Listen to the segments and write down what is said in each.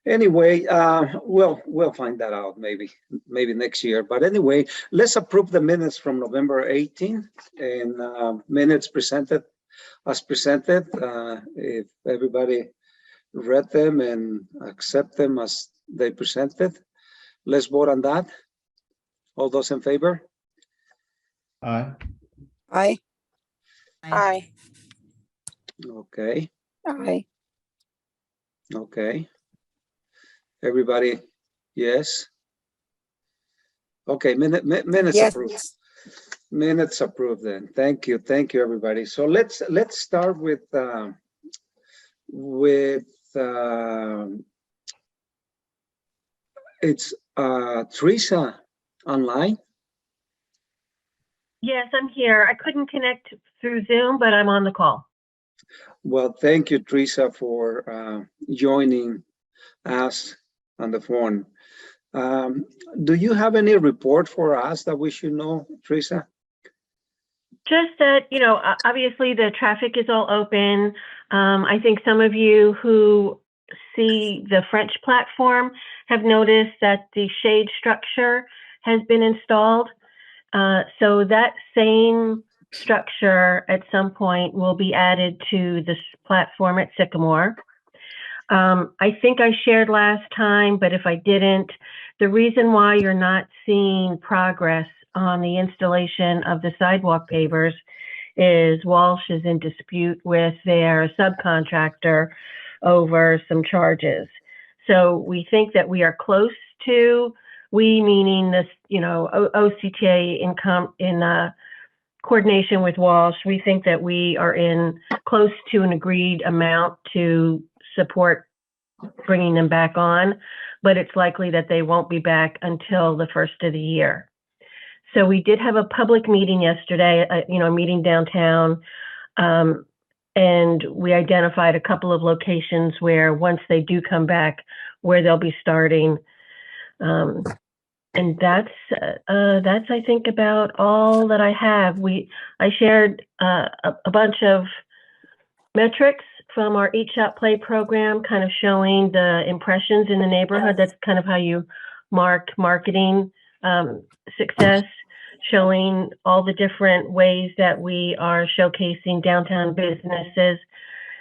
Anyway, we'll find that out maybe next year. But anyway, let's approve the minutes from November 18 and minutes presented as presented. If everybody read them and accept them as they presented, let's vote on that. All those in favor? Aye. Aye. Aye. Okay. Aye. Okay. Everybody, yes. Okay, minutes Yes. approved. Minutes approved then. Thank you, everybody. So let's start with it's Teresa online. Yes, I'm here. I couldn't connect through Zoom, but I'm on the call. Well, thank you, Teresa, for joining us on the phone. Do you have any report for us that we should know, Teresa? Just that, you know, obviously the traffic is all open. I think some of you who see the French platform have noticed that the shade structure has been installed. So that same structure at some point will be added to this platform at Sycamore. I think I shared last time, but if I didn't, the reason why you're not seeing progress on the installation of the sidewalk pavers is Walsh is in dispute with their subcontractor over some charges. So we think that we are close to, we meaning this, you know, OCTA in coordination with Walsh, we think that we are in close to an agreed amount to support bringing them back on, but it's likely that they won't be back until the first of the year. So we did have a public meeting yesterday, you know, a meeting downtown, and we identified a couple of locations where once they do come back, where they'll be starting. And that's I think about all that I have. I shared a bunch of metrics from our Eat Shop Play program, kind of showing the impressions in the neighborhood. That's kind of how you mark marketing success, showing all the different ways that we are showcasing downtown businesses.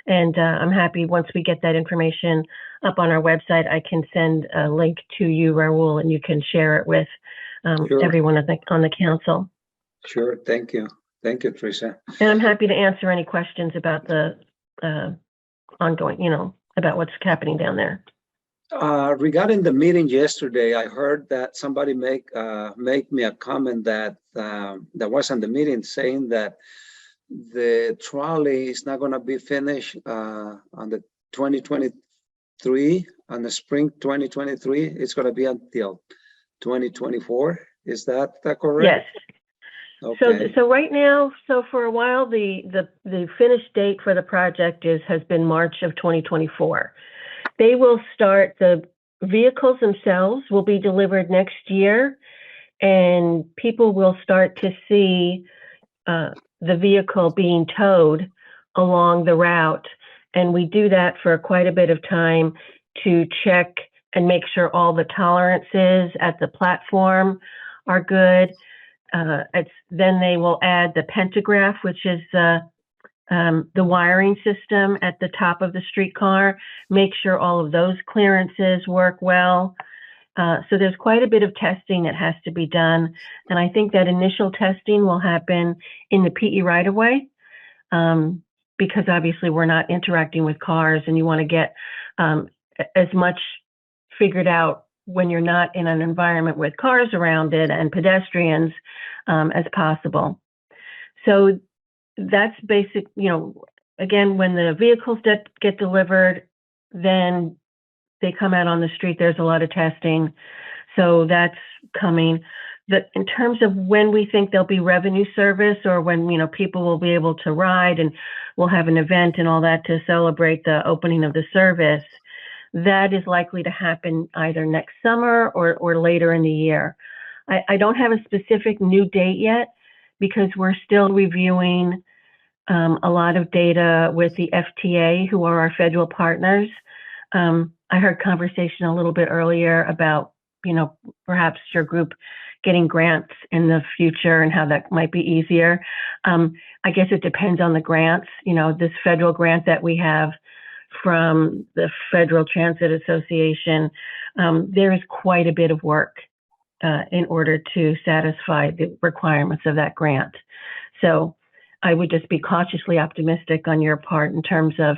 And I'm happy once we get that information up on our website, I can send a link to you, Raul, and you can share it with Sure. everyone on the council. Sure, thank you, Teresa. And I'm happy to answer any questions about the ongoing, you know, about what's happening down there. Regarding the meeting yesterday, I heard that somebody make me a comment that that was on the meeting saying that the trolley is not going to be finished on the 2023, on the spring 2023. It's going to be until 2024. Is that correct? Yes. Okay. So right now, so for a while, the finished date for the project has been March of 2024. They will start, the vehicles themselves will be delivered next year, and people will start to see the vehicle being towed along the route. And we do that for quite a bit of time to check and make sure all the tolerances at the platform are good. Then they will add the pantograph, which is the wiring system at the top of the streetcar, make sure all of those clearances work well. So there's quite a bit of testing that has to be done. And I think that initial testing will happen in the PE right-of-way, because obviously we're not interacting with cars, and you want to get as much figured out when you're not in an environment with cars around it and pedestrians as possible. So that's basic, you know, again, when the vehicles get delivered, then they come out on the street, there's a lot of testing. So that's coming. In terms of when we think there'll be revenue service, or when, you know, people will be able to ride and we'll have an event and all that to celebrate the opening of the service, that is likely to happen either next summer or later in the year. I don't have a specific new date yet, because we're still reviewing a lot of data with the FTA, who are our federal partners. I heard conversation a little bit earlier about, perhaps your group getting grants in the future and how that might be easier. I guess it depends on the grants. This federal grant that we have from the Federal Transit Association, there is quite a bit of work in order to satisfy the requirements of that grant. So I would just be cautiously optimistic on your part in terms of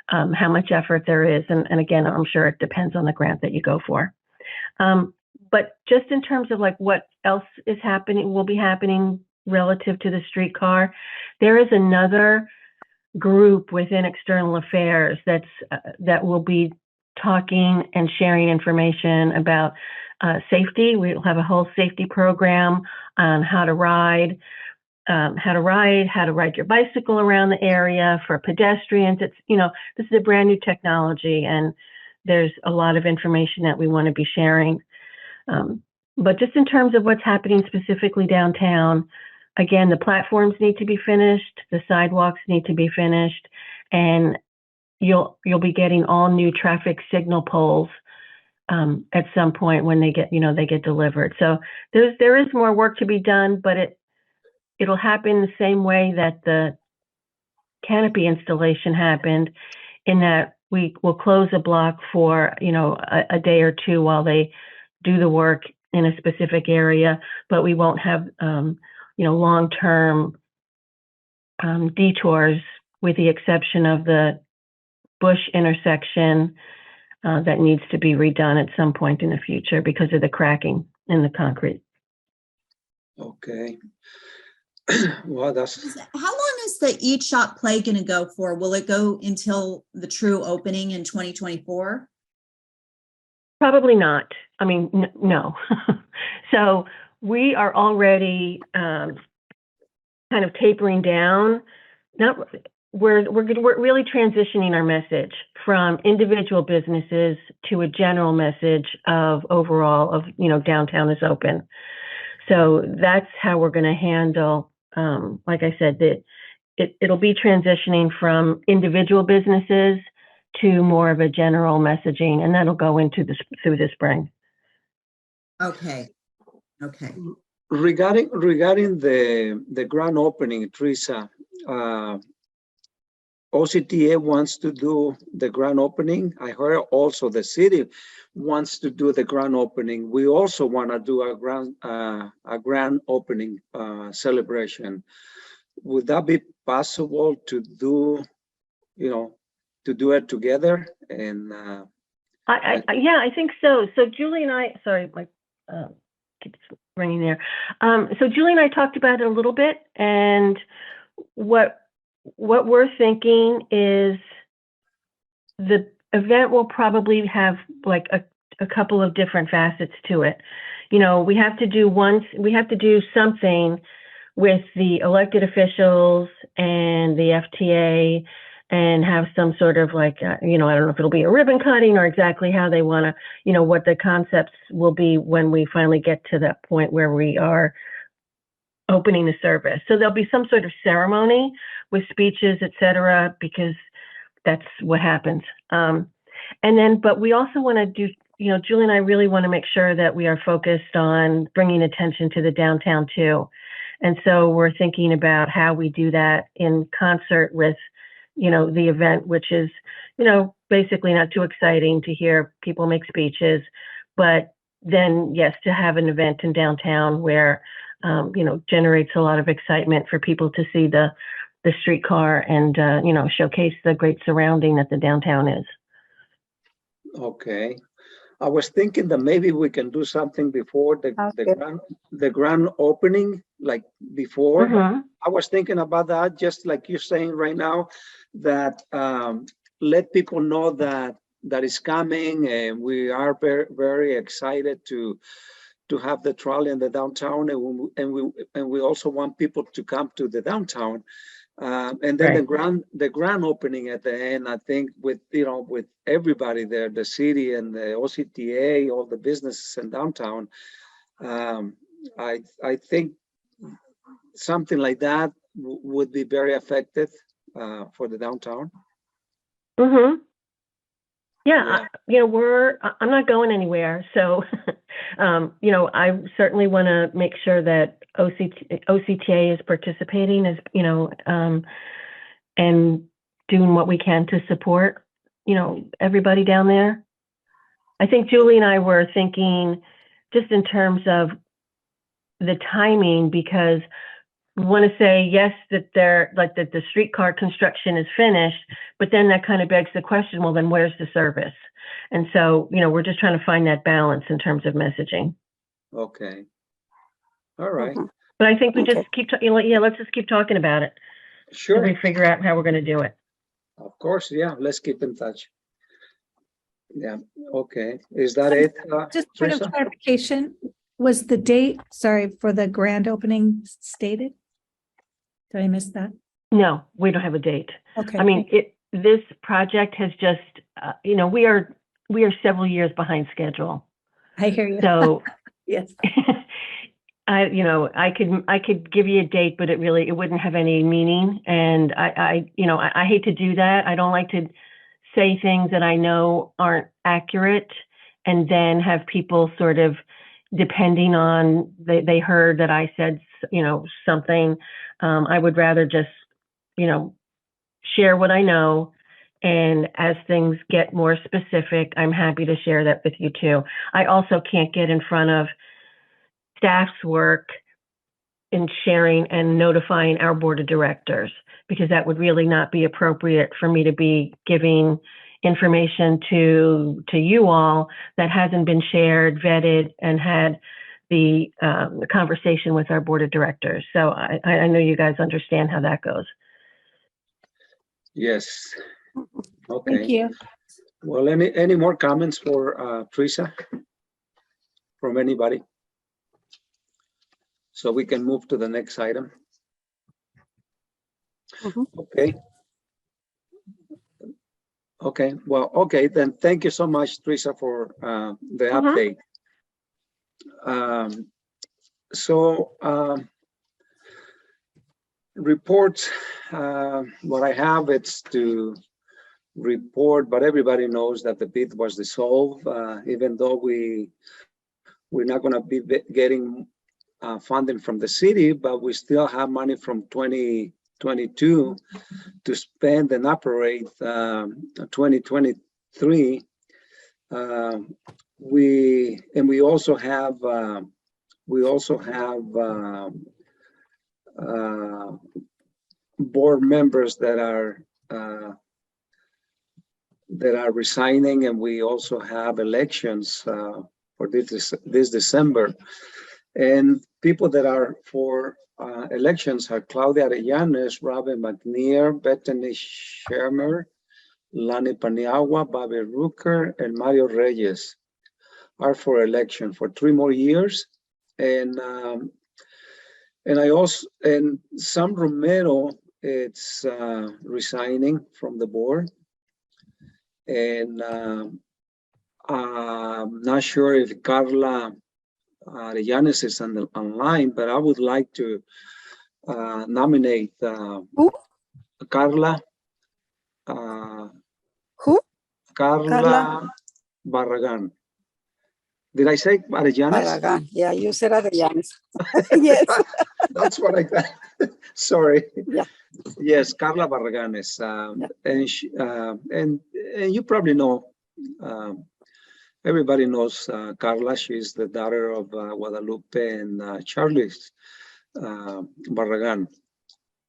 how much effort there is. And again, I'm sure it depends on the grant that you go for. But just in terms of like what else is happening, will be happening relative to the streetcar, there is another group within external affairs that will be talking and sharing information about safety. We'll have a whole safety program on how to ride your bicycle around the area for pedestrians. It's, this is a brand new technology, and there's a lot of information that we want to be sharing. But just in terms of what's happening specifically downtown, again, the platforms need to be finished, the sidewalks need to be finished, and you'll be getting all new traffic signal poles at some point when they get delivered. So there is more work to be done, but it'll happen the same way that the canopy installation happened, in that we will close a block for a day or two while they do the work in a specific area, but we won't have long-term detours, with the exception of the Bush intersection that needs to be redone at some point in the future because of the cracking in the concrete. Okay. Well, How long is the Eat Shop Play going to go for? Will it go until the true opening in 2024? Probably not. I mean, no. So we are already kind of tapering down. We're really transitioning our message from individual businesses to a general message of overall of downtown is open. So that's how we're going to handle. Like I said, it'll be transitioning from individual businesses to more of a general messaging, and that'll go through the spring. Okay. regarding the grand opening, Teresa, OCTA wants to do the grand opening. I heard also the city wants to do the grand opening. We also want to do a grand opening celebration. Would that be possible to do, it together? And yeah, I think so. So Julie and I, sorry, my keeps ringing there. So Julie and I talked about it a little bit, and what we're thinking is the event will probably have like a couple of different facets to it. We have to do something with the elected officials and the FTA, and have some sort of like, I don't know if it'll be a ribbon cutting or exactly how they want to, what the concepts will be when we finally get to that point where we are opening the service. So there'll be some sort of ceremony with speeches, et cetera, because that's what happens. But we also want to do, Julie and I really want to make sure that we are focused on bringing attention to the downtown too. And so we're thinking about how we do that in concert with, the event, which is, basically not too exciting to hear people make speeches, but then, yes, to have an event in downtown where, generates a lot of excitement for people to see the streetcar and, showcase the great surrounding that the downtown is. okay. I was thinking that maybe we can do something before the grand opening, like before. Mm-hmm. I was thinking about that, just like you're saying right now, that let people know that is coming, and we are very, very excited to have the trolley in the downtown, and we also want people to come to the downtown. And then right. the grand opening at the end, I think with everybody there, the city and the OCTA, all the businesses in downtown, I think something like that would be very effective for the downtown. Mm-hmm. Yeah, I'm not going anywhere. So, I certainly want to make sure that OCTA is participating, and doing what we can to support, everybody down there. I think Julie and I were thinking just in terms of the timing, because we want to say yes, that that the streetcar construction is finished, but then that kind of begs the question, well, then where's the service? And so, we're just trying to find that balance in terms of messaging. Okay. All right. But I think we Okay. just keep, let's just keep talking about it. Sure. So we figure out how we're going to do it. Of course. Yeah. Let's keep in touch. Yeah. Okay. Is that it? Just point of Teresa? clarification, was the date, sorry, for the grand opening stated? Did I miss that? No, we don't have a date. Okay. I mean, this project has just, we are several years behind schedule. I hear you. So Yes. I could give you a date, but it wouldn't have any meaning. And I hate to do that. I don't like to say things that I know aren't accurate and then have people sort of depending on, they heard that I said, something. I would rather just, share what I know. And as things get more specific, I'm happy to share that with you too. I also can't get in front of staff's work in sharing and notifying our board of directors, because that would really not be appropriate for me to be giving information to you all that hasn't been shared, vetted, and had the conversation with our board of directors. So I know you guys understand how that goes. Yes. Okay. Thank you. Well, any more comments for Teresa from anybody? So we can move to the next item. Okay. Okay. Well, okay, then thank you so much, Teresa, for the update. Reports, what I have, it's to report, but everybody knows that the bid was dissolved, even though we're not going to be getting funding from the city, but we still have money from 2022 to spend and operate 2023. We also have board members that are resigning, and we also have elections for this December. And people that are for elections are Claudia Arellanes, Robin McNear, Bethany Shermer, Lani Paniagua, Bobby Rooker, and Mario Reyes are for election for 3 more years. And Sam Romero, it's resigning from the board. And I'm not sure if Carla Arellanes is online, but I would like to nominate Carla. Who? Carla Barragan. Did I say Arellanes? Barragan. Yeah, you said Arellanes. Yes. That's what I thought. Sorry. Yeah. Yes, Carla Barraganes. And you probably know, everybody knows Carla. She's the daughter of Guadalupe and Charlie Barragan,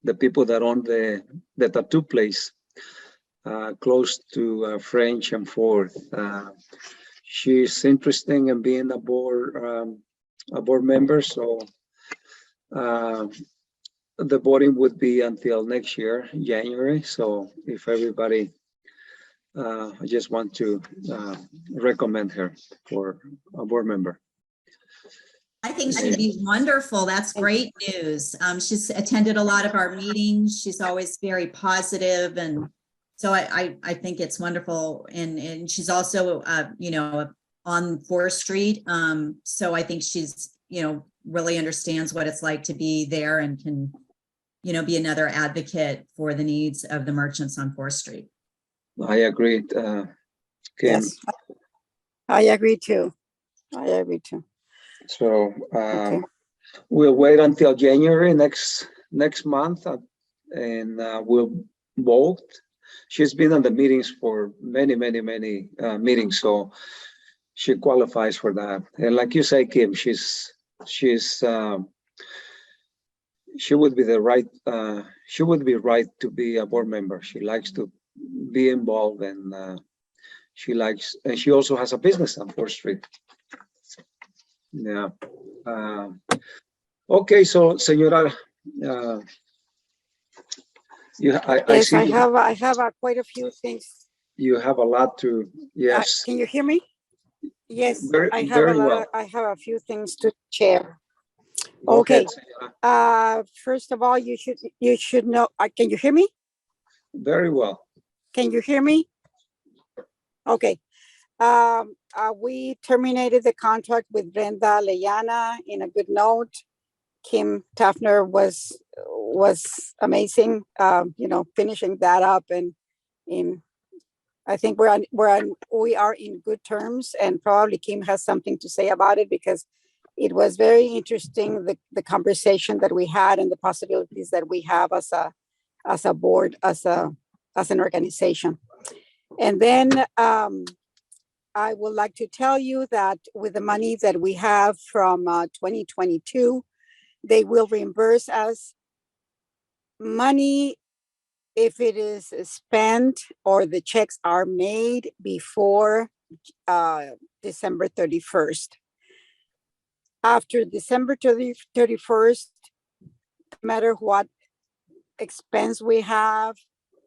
the people that own the tattoo place close to French and Fourth. She's interested in being a board member, so the voting would be until next year, January. So if everybody, I just want to recommend her for a board member. I think she'd be wonderful. That's great news. She's attended a lot of our meetings. She's always very positive, and so I think it's wonderful. And she's also on 4th Street. So I think she's really understands what it's like to be there and can be another advocate for the needs of the merchants on 4th Street. I agree. Kim. Yes, I agree too. I agree too. So Okay. we'll wait until January next month, and we'll vote. She's been on the meetings for many meetings, so she qualifies for that. And like you say, Kim, she would be she would be right to be a board member. She likes to be involved, and she also has a business on 4th Street. Yeah. Okay, so Senora, I Yes, see I have quite a few things. you have a lot to, yes, Can you hear me? Yes, very, I have very well. I have a few things to share. Go Okay. ahead, Senora. First of all, you should know. Can you hear me? Very well. Can you hear me? Okay. We terminated the contract with Brenda Leyana in a good note. Kim Tafner was amazing. Finishing that up, and I think we are in good terms, and probably Kim has something to say about it, because it was very interesting, the conversation that we had and the possibilities that we have as a board, as an organization. And then I would like to tell you that with the money that we have from 2022, they will reimburse us money if it is spent or the checks are made before December 31st. After December 31st, no matter what expense we have,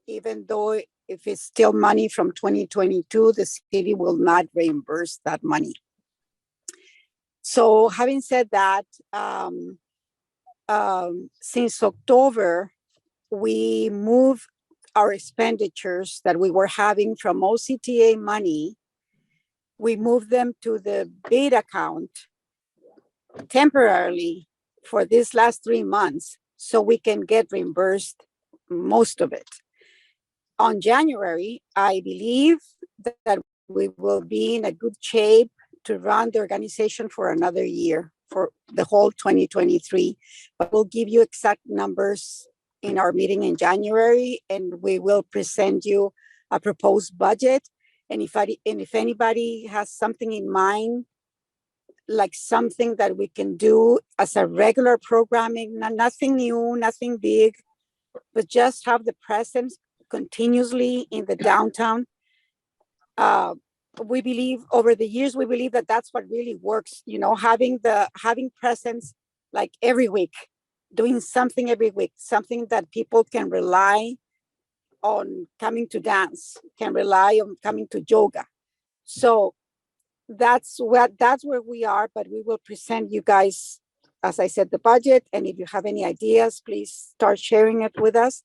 even though if it's still money from 2022, the city will not reimburse that money. So having said that, since October, we moved our expenditures that we were having from OCTA money, we moved them to the bid account temporarily for these last 3 months, so we can get reimbursed most of it. On January, I believe that we will be in a good shape to run the organization for another year, for the whole 2023. But we'll give you exact numbers in our meeting in January, and we will present you a proposed budget. And if anybody has something in mind, like something that we can do as a regular programming, nothing new, nothing big, but just have the presence continuously in the downtown. We believe over the years, we believe that that's what really works, having presence like every week, doing something every week, something that people can rely on coming to dance, can rely on coming to yoga. So that's where we are, but we will present you guys, as I said, the budget. And if you have any ideas, please start sharing it with us.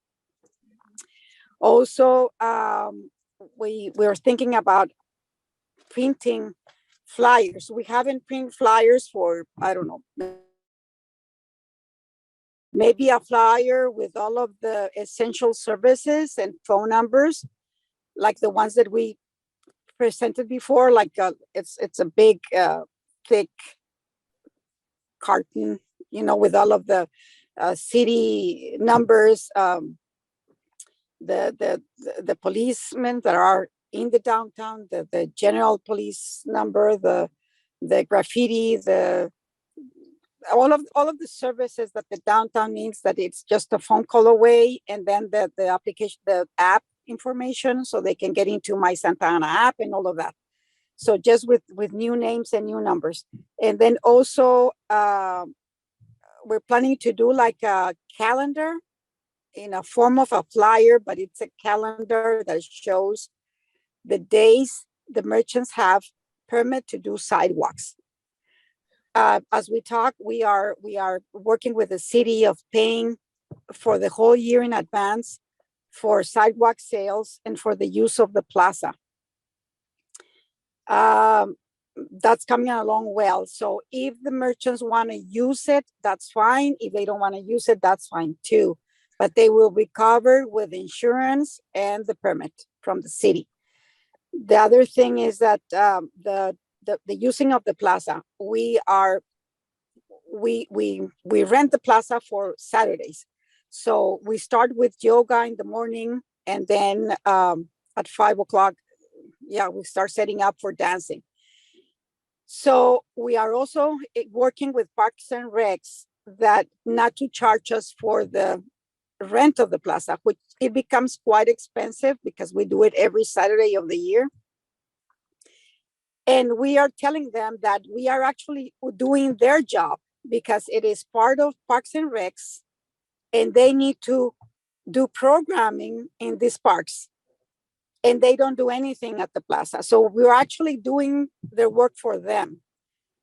Also, we're thinking about printing flyers. We haven't printed flyers for, I don't know, maybe a flyer with all of the essential services and phone numbers, like the ones that we presented before, like it's a big, thick carton, with all of the city numbers, the policemen that are in the downtown, the general police number, the graffiti, all of the services that the downtown needs, that it's just a phone call away, and then the application, the app information, so they can get into My Santa Ana app and all of that. So just with new names and new numbers. And then also we're planning to do like a calendar in a form of a flyer, but it's a calendar that shows the days the merchants have permit to do sidewalks. As we talk, we are working with the city of paying for the whole year in advance for sidewalk sales and for the use of the plaza. That's coming along well. So if the merchants want to use it, that's fine. If they don't want to use it, that's fine too. But they will be covered with insurance and the permit from the city. The other thing is that the using of the plaza, we rent the plaza for Saturdays. So we start with yoga in the morning, and then at 5 o'clock, we start setting up for dancing. So we are also working with Parks and Recs that not to charge us for the rent of the plaza, which it becomes quite expensive because we do it every Saturday of the year. And we are telling them that we are actually doing their job because it is part of Parks and Recs, and they need to do programming in these parks. And they don't do anything at the plaza. So we're actually doing their work for them.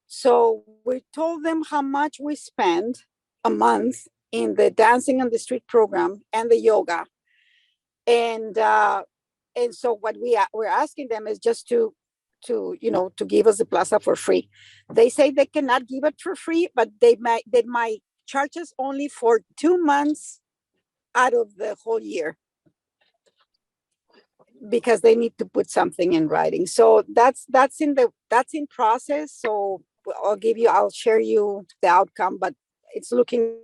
So we told them how much we spend a month in the dancing on the street program and the yoga. And so what we're asking them is just to give us the plaza for free. They say they cannot give it for free, but they might charge us only for 2 months out of the whole year, because they need to put something in writing. So that's in process. So I'll share you the outcome, but it's looking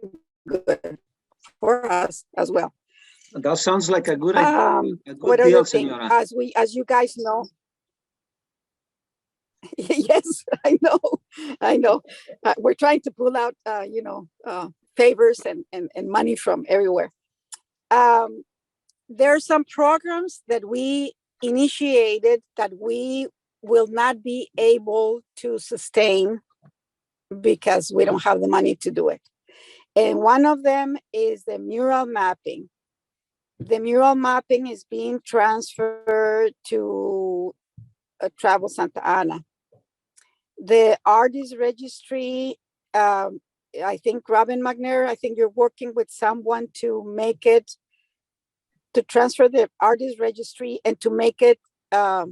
good for us as well. That sounds like a good idea. A good What deal, other thing? Senora. As you guys know, yes, I know. We're trying to pull out, favors and money from everywhere. There are some programs that we initiated that we will not be able to sustain because we don't have the money to do it. And one of them is the mural mapping. The mural mapping is being transferred to Travel Santa Ana. The artist registry, I think Robin McNair, I think you're working with someone to make it, to transfer the artist registry and to make it, how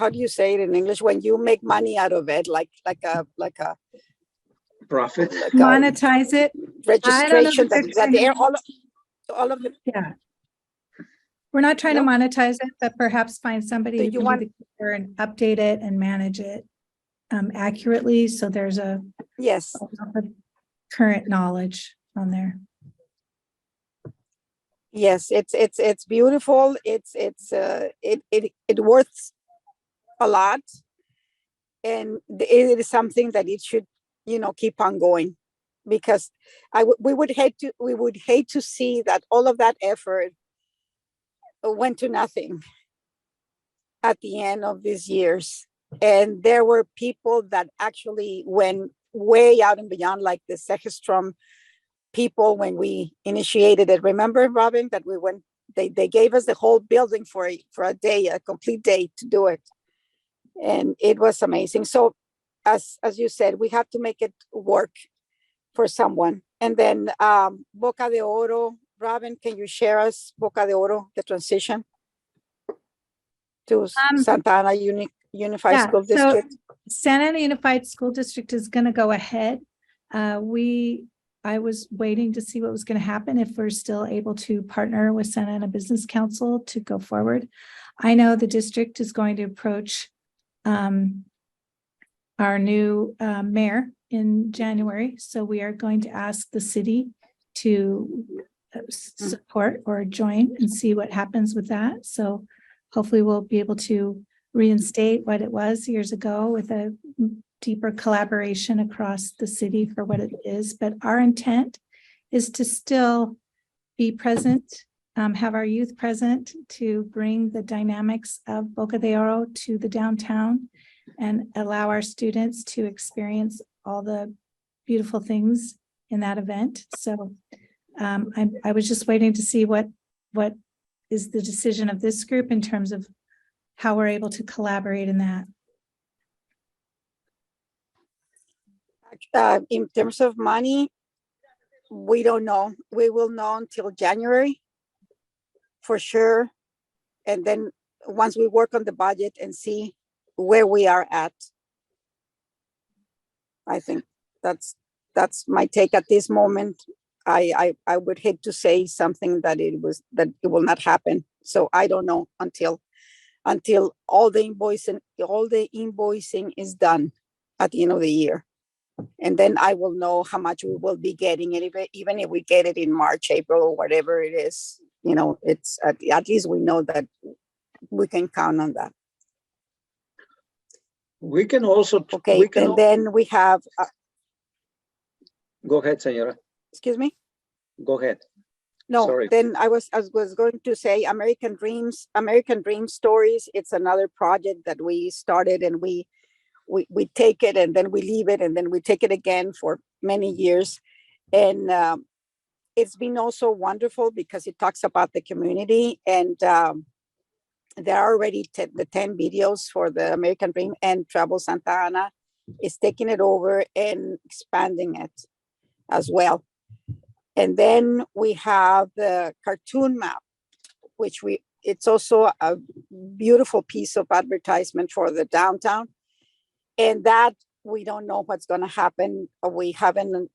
do you say it in English? When you make money out of it, like a Profit. Monetize it. Registration all of the. Yeah. We're not trying to monetize it, but perhaps find somebody who can do the keeper and update it and manage it accurately. So there's a current knowledge on there. Yes, it's beautiful. It worth a lot, and it is something that it should, keep on going, because we would hate to see that all of that effort went to nothing at the end of these years. And there were people that actually went way out and beyond, like the Sehestrom people when we initiated it. Remember, Robin, that we went, they gave us the whole building for a day, a complete day to do it. And it was amazing. So as you said, we have to make it work for someone. And then Boca de Oro, Robin, can you share us Boca de Oro, the transition to Santa Ana Unified School District? So Santa Ana Unified School District is going to go ahead. I was waiting to see what was going to happen, if we're still able to partner with Santa Ana Business Council to go forward. I know the district is going to approach our new mayor in January. So we are going to ask the city to support or join and see what happens with that. So hopefully we'll be able to reinstate what it was years ago with a deeper collaboration across the city for what it is. But our intent is to still be present, have our youth present, to bring the dynamics of Boca de Oro to the downtown and allow our students to experience all the beautiful things in that event. So I was just waiting to see what is the decision of this group in terms of how we're able to collaborate in that. In terms of money, we don't know. We will know until January for sure. And then once we work on the budget and see where we are at, I think that's my take at this moment. I would hate to say something that it will not happen. So I don't know until all the invoicing is done at the end of the year. And then I will know how much we will be getting, and even if we get it in March, April, or whatever it is, it's at least we know that we can count on that. We can also. Okay, and then we have. Go ahead, Senora. Excuse me. Go ahead. No, Sorry. then I was going to say American Dream Stories. It's another project that we started, and we take it and then we leave it and then we take it again for many years. And it's been also wonderful because it talks about the community, and there are already the 10 videos for the American Dream, and Travel Santa Ana is taking it over and expanding it as well. And then we have the cartoon map, which it's also a beautiful piece of advertisement for the downtown. And that we don't know what's going to happen. We haven't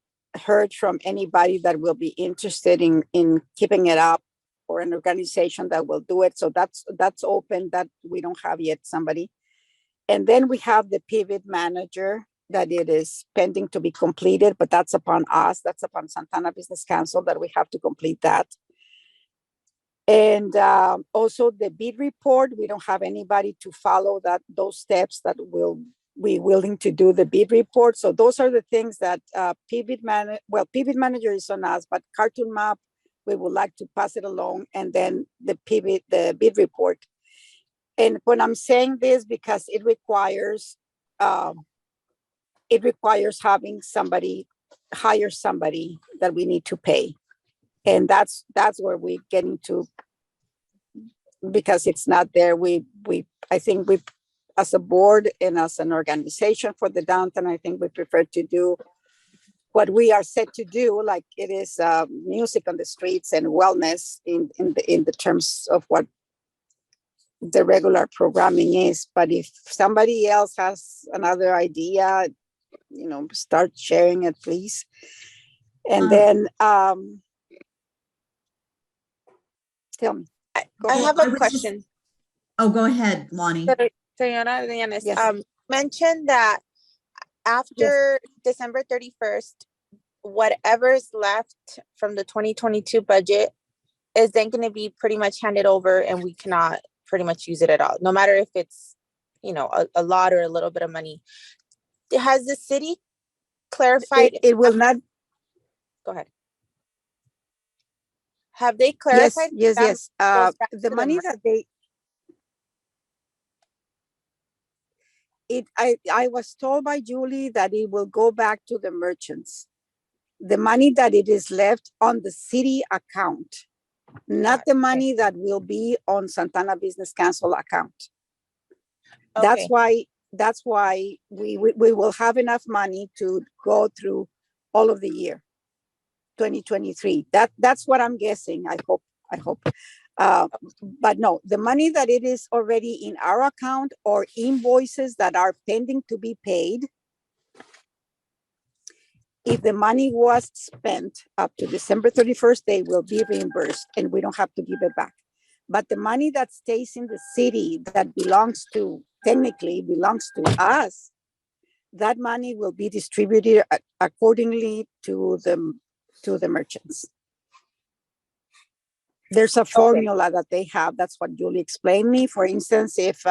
heard from anybody that will be interested in keeping it up, or an organization that will do it. So that's open, that we don't have yet somebody. And then we have the pivot manager, that it is pending to be completed, but that's upon us. That's upon Santana Business Council that we have to complete that. And also the bid report, we don't have anybody to follow those steps that will be willing to do the bid report. So those are the things that pivot manager is on us, but cartoon map, we would like to pass it along, and then the bid report. And when I'm saying this, because it requires having somebody hire somebody that we need to pay. And that's where we're getting to, because it's not there. I think we, as a board and as an organization for the downtown, I think we prefer to do what we are set to do, like it is music on the streets and wellness in the terms of what the regular programming is. But if somebody else has another idea, start sharing it, please. And then tell me. I have a question. Go ahead, Lonnie. Senora Llanes, Yes. mentioned that after December 31st, whatever is left from the 2022 budget is then going to be pretty much handed over, and we cannot pretty much use it at all, no matter if it's, a lot or a little bit of money. Has the city clarified? It will not. Go ahead. Have they clarified? Yes. The money that I was told by Julie that it will go back to the merchants. The money that it is left on the city account, not the money that will be on Santana Business Council account. Okay. That's why we will have enough money to go through all of the year 2023. That's what I'm guessing. I hope. But no, the money that it is already in our account, or invoices that are pending to be paid, if the money was spent up to December 31st, they will be reimbursed and we don't have to give it back. But the money that stays in the city that technically belongs to us, that money will be distributed accordingly to the merchants. There's a formula that they have. That's what Julie explained me. For instance, if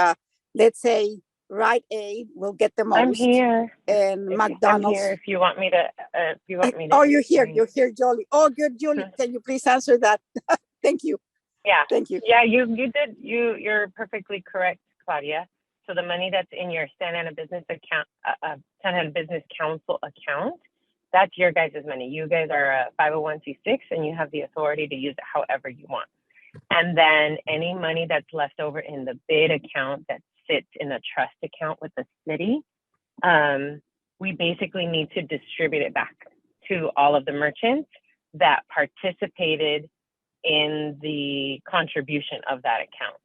let's say Rite Aid will get the most. I'm here. And McDonald's. I'm here if you want me to. Oh, you're here. You're here, Julie. Oh, good, Julie. Can you please answer that? Thank you. Yeah. Thank you. Yeah, you did. You're perfectly correct, Claudia. So the money that's in your Santa Ana Business account, Santa Ana Business Council account, that's your guys' money. You guys are a 501c6 and you have the authority to use it however you want. And then any money that's left over in the bid account that sits in a trust account with the city, we basically need to distribute it back to all of the merchants that participated in the contribution of that account.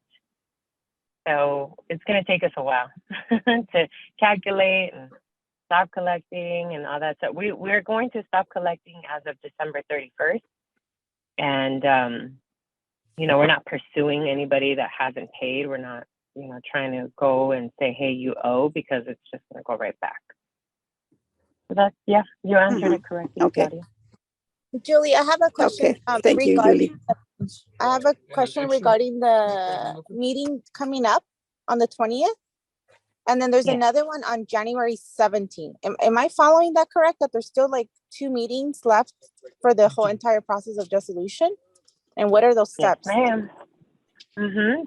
So it's going to take us a while to calculate and stop collecting and all that stuff. We're going to stop collecting as of December 31st. And we're not pursuing anybody that hasn't paid. We're not, trying to go and say, hey, you owe, because it's just going to go right back. So that's, yeah, you answered it correctly, Okay. Claudia. Julie, I have a question. Okay, thank you, Julie. I have a question regarding the meeting coming up on the 20th. And then there's Yeah. another one on January 17th. Am I following that correct? That there's still like 2 meetings left for the whole entire process of dissolution? And what are those Yes, steps? ma'am.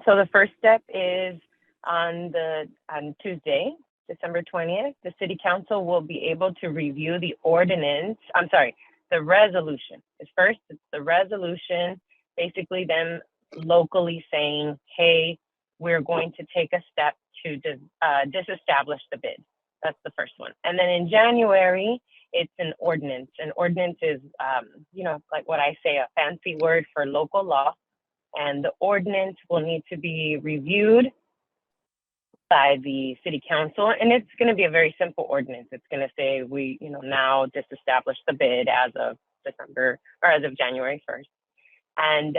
So the first step is on Tuesday, December 20th, the city council will be able to review the resolution. It's the resolution, basically them locally saying, hey, we're going to take a step to disestablish the bid. That's the first one. And then in January, it's an ordinance. An ordinance is, like what I say, a fancy word for local law. And the ordinance will need to be reviewed by the city council. And it's going to be a very simple ordinance. It's going to say we, now disestablish the bid as of January 1st. And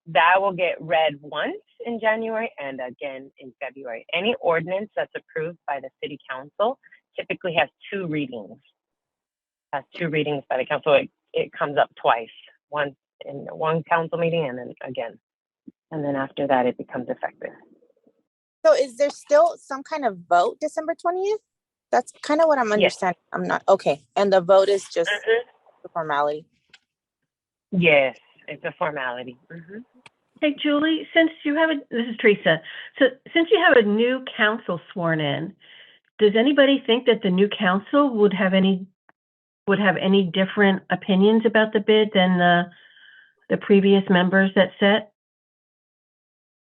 that will get read once in January and again in February. Any ordinance that's approved by the city council typically has 2 readings. Has 2 readings by the council. It comes up twice, once in one council meeting and then again. And then after that, it becomes effective. So is there still some kind of vote December 20th? That's kind of what I'm understanding. I'm not, okay. And the vote is just the formality. Yes, it's a formality. Hey, Julie, since you have this is Teresa. So since you have a new council sworn in, does anybody think that the new council would have any different opinions about the bid than the previous members that sat?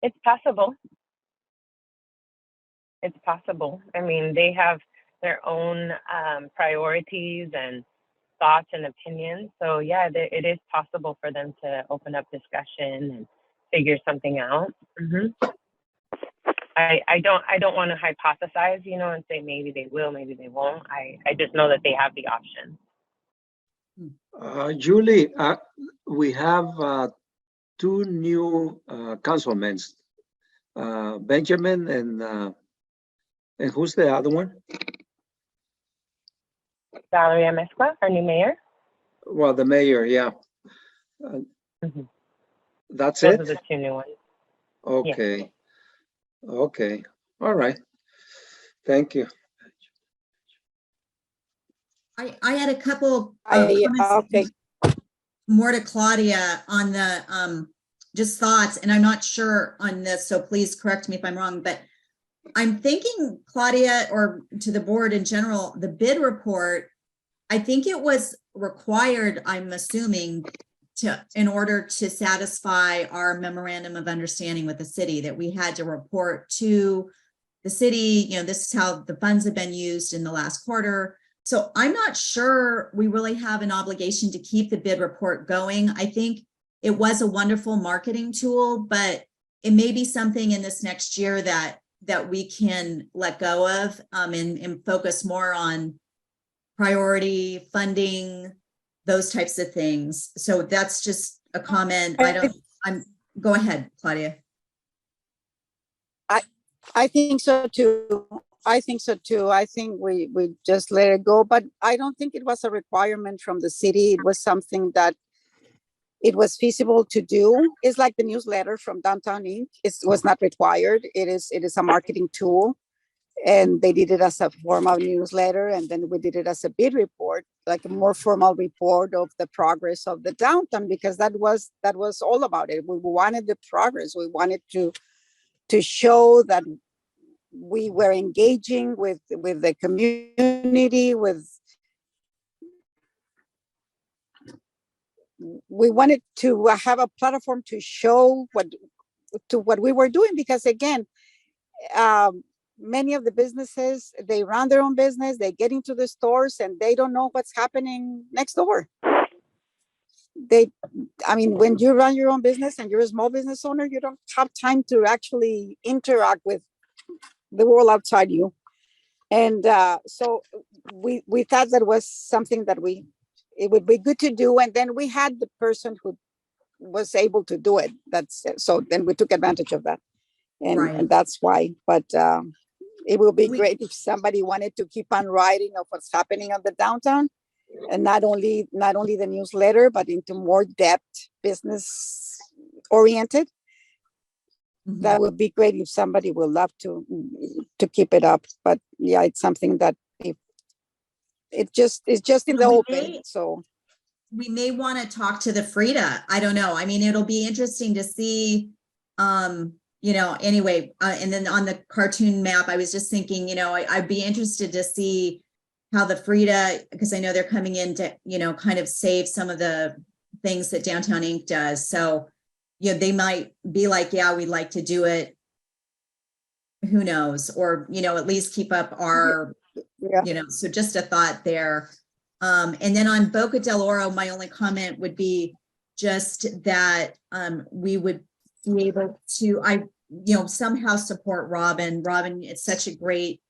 It's possible. It's possible. I mean, they have their own priorities and thoughts and opinions. So yeah, it is possible for them to open up discussion and figure something out. I don't want to hypothesize, and say maybe they will, maybe they won't. I just know that they have the option. Julie, we have 2 new councilmen, Benjamin and who's the other one? Valeria Mescua, our new mayor. Well, the mayor, yeah. That's Those it? are the 2 new ones. Okay. Okay. All right. Thank you. I had a couple Okay. more to Claudia on the just thoughts, and I'm not sure on this, so please correct me if I'm wrong, but I'm thinking, Claudia, or to the board in general, the bid report, I think it was required, I'm assuming, in order to satisfy our memorandum of understanding with the city, that we had to report to the city, this is how the funds have been used in the last quarter. So I'm not sure we really have an obligation to keep the bid report going. I think it was a wonderful marketing tool, but it may be something in this next year that we can let go of and focus more on priority funding, those types of things. So that's just a comment. Go ahead, Claudia. I think so too. I think we just let it go, but I don't think it was a requirement from the city. It was something that it was feasible to do. It's like the newsletter from Downtown Inc. It was not required. It is a marketing tool, and they did it as a formal newsletter, and then we did it as a bid report, like a more formal report of the progress of the downtown, because that was all about it. We wanted the progress. We wanted to show that we were engaging with the community, we wanted to have a platform to show what we were doing, because again, many of the businesses, they run their own business, they get into the stores and they don't know what's happening next door. When you run your own business and you're a small business owner, you don't have time to actually interact with the world outside you. And so we thought that was something that it would be good to do. And then we had the person who was able to do it. So then we took advantage of that. Right. And that's why, but it will be We- great if somebody wanted to keep on writing of what's happening on the downtown, and not only the newsletter, but into more depth, business oriented. Mhm. That would be great if somebody would love to keep it up. But yeah, it's something that if it's just in the We open. may- So We may want to talk to the Frida. I don't know. I mean, it'll be interesting to see, anyway, and then on the cartoon map, I was just thinking, I'd be interested to see how the Frida, because I know they're coming in to, kind of save some of the things that Downtown Inc. does. So, they might be like, yeah, we'd like to do it. Who knows? Or, at least keep up our, yeah. So just a thought there. And then on Boca del Oro, my only comment would be just that we would be able to, somehow support Robin. Robin, it's such a great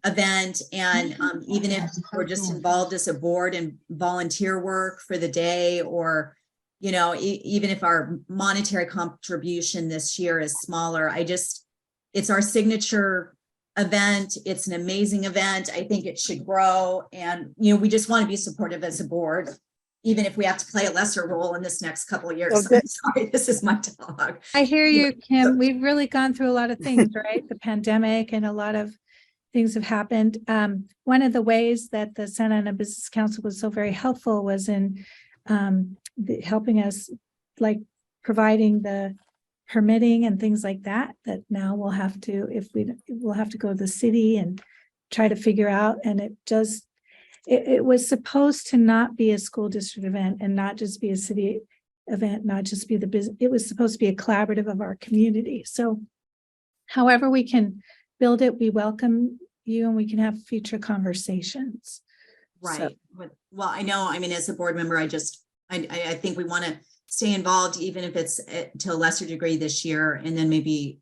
event. And even if we're just involved as a board and volunteer work for the day, or, even if our monetary contribution this year is smaller, it's our signature event. It's an amazing event. I think it should grow. And, we just want to be supportive as a board, even if we have to play a lesser role in this next couple of years. Okay. I'm sorry, this is my dog. I hear you, Kim. We've really gone through a lot of things, right? The pandemic and a lot of things have happened. One of the ways that the Santa Ana Business Council was so very helpful was in helping us, like providing the permitting and things like that now we'll have to, we'll have to go to the city and try to figure out. And it was supposed to not be a school district event and not just be a city event, not just be the business. It was supposed to be a collaborative of our community. So however we can build it, we welcome you and we can have future conversations. Right. Well, I know, as a board member, I think we want to stay involved, even if it's to a lesser degree this year. And then maybe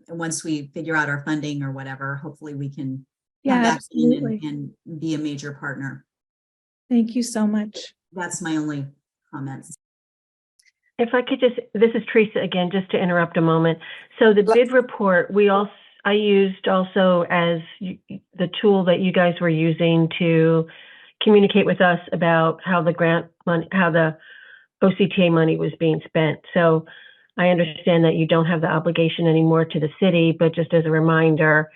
once we figure out our funding or whatever, hopefully we can come back in and be a major partner. Thank you so much. That's my only comments. If I could this is Teresa again, just to interrupt a moment. So the bid report, I used also as the tool that you guys were using to communicate with us about how the grant money, how the OCTA money was being spent. So I understand that you don't have the obligation anymore to the city, but just as a reminder,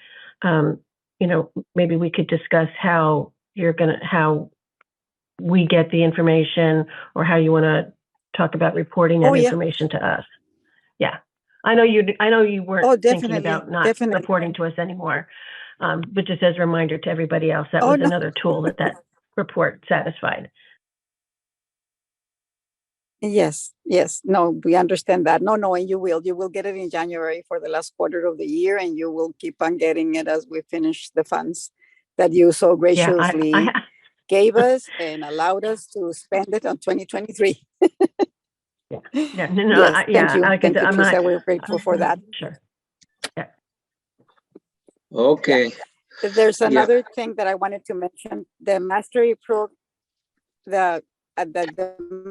maybe we could discuss how we get the information, or how you want to talk about reporting that information to us. Yeah. I know you weren't thinking about not reporting to us anymore, but just as a reminder to everybody else, that was another tool that report satisfied. Yes. No, we understand that. No, and you will get it in January for the last quarter of the year, and you will keep on getting it as we finish the funds that you so graciously gave us and allowed us to spend it on 2023. Thank you. Thank you, Teresa. We're grateful for that. Sure. Yeah. Okay. There's another thing that I wanted to mention. The mastery the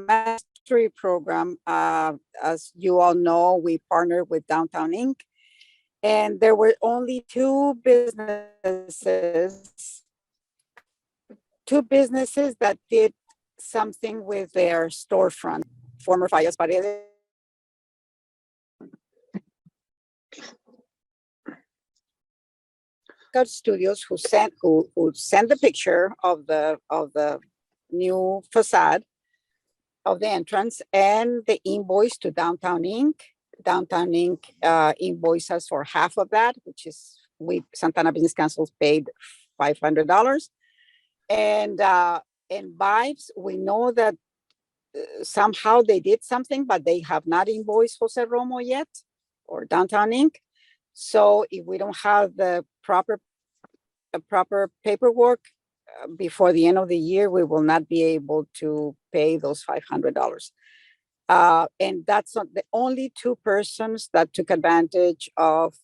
mastery program, as you all know, we partnered with Downtown Inc. And there were only two businesses that did something with their storefront. Former Fallas Paredes. Studios who sent the picture of the new facade of the entrance and the invoice to Downtown Inc. Downtown Inc. Invoiced us for half of that, which is Santa Ana Business Council paid $500. And Vibes, we know that somehow they did something, but they have not invoiced Jose Romo yet, or Downtown Inc. So if we don't have the proper paperwork before the end of the year, we will not be able to pay those $500. And that's not the only two persons that took advantage of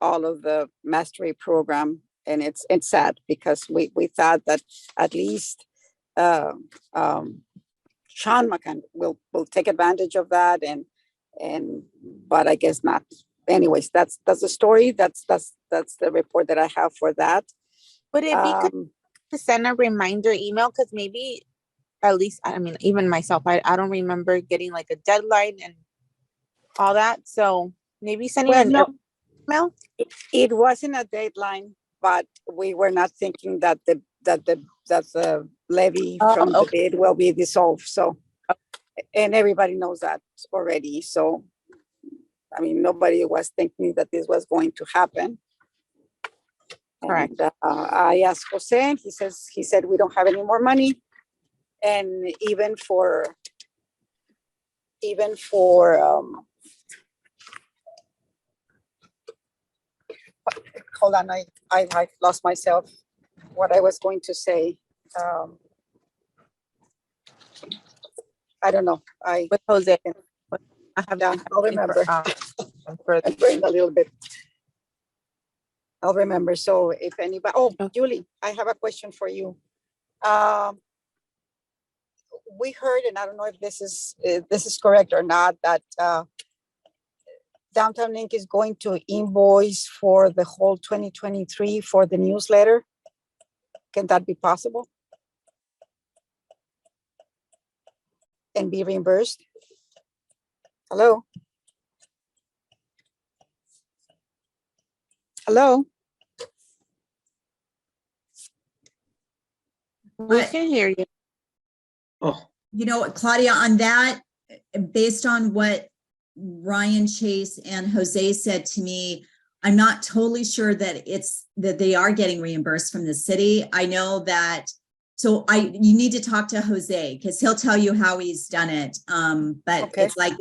all of the mastery program. And it's sad because we thought that at least Sean McCann will take advantage of that, but I guess not. Anyways, that's the story. That's the report that I have for that. Would it be good to send a reminder email? Because maybe, at least, I mean, even myself, I don't remember getting like a deadline and all that. So maybe sending an email. It wasn't a deadline, but we were not thinking that the levy from the bid will be dissolved. So, and everybody knows that already. So, I mean, nobody was thinking that this was going to happen. Correct. And, I asked Jose, and he said we don't have any more money, and even for hold on, I lost myself what I was going to say. I don't know. With Jose. I have I'll remember. For I'm brain a little bit. I'll remember. So if anybody, Julie, I have a question for you. We heard, and I don't know if this is correct or not, that Downtown Inc. is going to invoice for the whole 2023 for the newsletter. Can that be possible? And be reimbursed? Hello? Hello? we can hear you. Oh, You know, Claudia, on that, based on what Ryan Chase and Jose said to me, I'm not totally sure that they are getting reimbursed from the city. I know that, so you need to talk to Jose because he'll tell you how he's done it. But Okay. It's like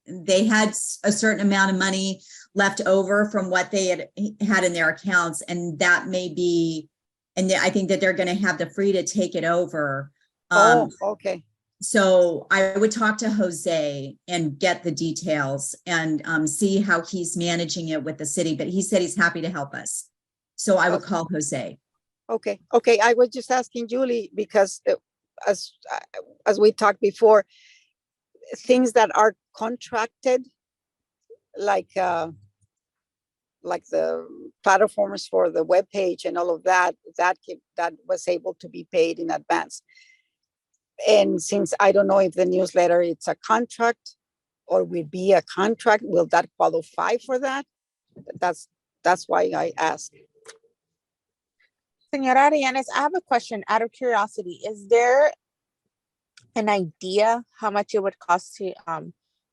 they had a certain amount of money left over from what they had in their accounts, and that may be, and I think that they're going to have the free to take it over. Okay. So I would talk to Jose and get the details and see how he's managing it with the city, but he said he's happy to help us. So I would call Jose. Okay. I was just asking Julie because as we talked before, things that are contracted, like the platforms for the webpage and all of that was able to be paid in advance. And since I don't know if the newsletter it's a contract or will be a contract, will that qualify for that? That's why I ask. Señora Arellanes, I have a question out of curiosity. Is there an idea how much it would cost to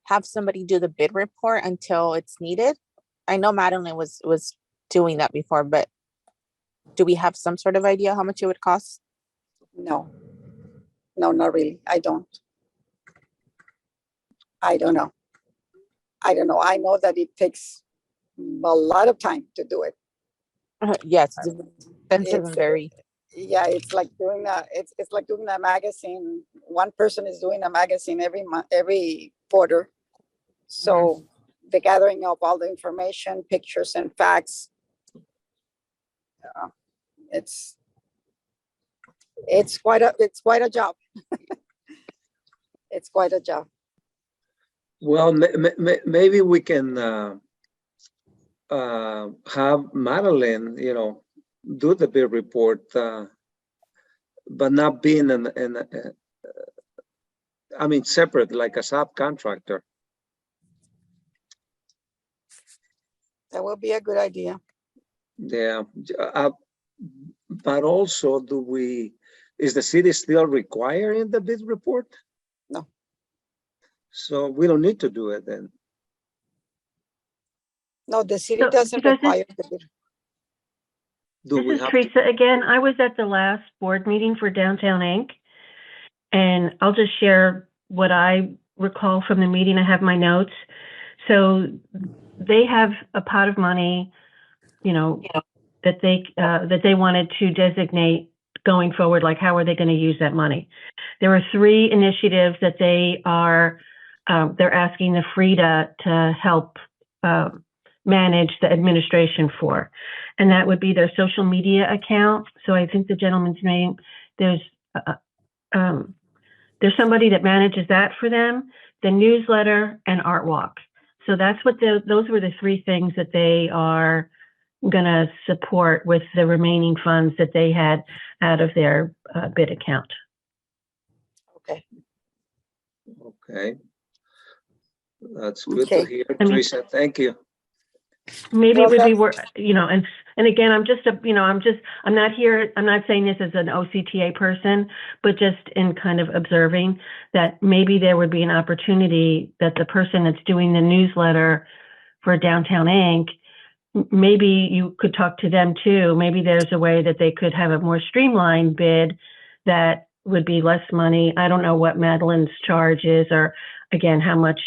have somebody do the bid report until it's needed? I know Madeline was doing that before, but do we have some sort of idea how much it would cost? No, not really. I don't know. I know that it takes a lot of time to do it. Yes, it's expensive and very. Yeah, it's like doing a magazine. One person is doing a magazine every month, every quarter. So the gathering of all the information, pictures and facts, it's quite a job. It's quite a job. well, maybe we can have Madeline, do the bid report, but not being separate, like a subcontractor. That will be a good idea. Yeah, but also, is the city still requiring the bid report? No. So we don't need to do it then. No, the city So, doesn't because require the bid. Do we This is have Teresa again. I was at the last board meeting for Downtown Inc. And I'll just share what I recall from the meeting. I have my notes. So they have a pot of money, that they wanted to designate going forward. Like, how are they going to use that money? There are 3 initiatives that they are, they're asking the FRIDA to help manage the administration for. And that would be their social media account. So I think the gentleman's name, there's There's somebody that manages that for them, the newsletter and art walk. So that's what those were the three things that they are going to support with the remaining funds that they had out of their bid account. Okay. Okay. That's good Okay. to hear, I mean- Teresa. Thank you. Maybe Well, it would be that's- worth, and again, I'm not here, I'm not saying this as an OCTA person, but just in kind of observing that maybe there would be an opportunity that the person that's doing the newsletter for Downtown Inc., maybe you could talk to them too. Maybe there's a way that they could have a more streamlined bid that would be less money. I don't know what Madeline's charge is, or again, how much,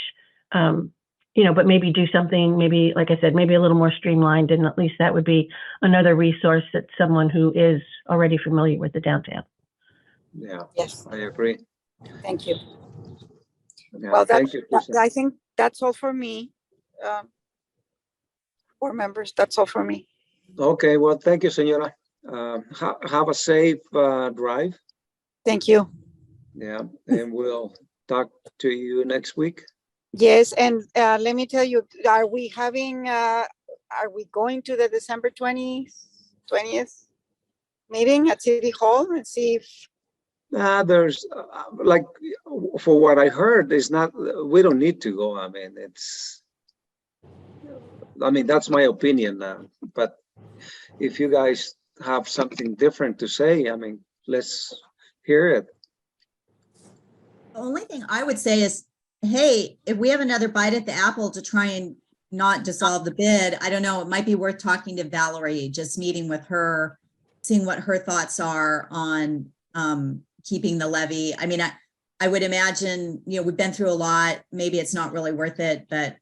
but maybe do something, maybe, like I said, maybe a little more streamlined, and at least that would be another resource that someone who is already familiar with the downtown. Yeah, Yes, I agree. thank you. Yeah, Well, thank you, Teresa. I think that's all for me. Board members, that's all for me. Okay, well, thank you, Senora. Have a safe drive. Thank you. Yeah, and we'll talk to you next week. Yes, and let me tell you, are we going to the December 20th meeting at City Hall and see if, There's like, for what I heard, we don't need to go. That's my opinion. But if you guys have something different to say, let's hear it. The only thing I would say is, hey, if we have another bite at the apple to try and not dissolve the bid, I don't know, it might be worth talking to Valerie, just meeting with her, seeing what her thoughts are on keeping the levy. I would imagine, we've been through a lot. Maybe it's not really worth it, but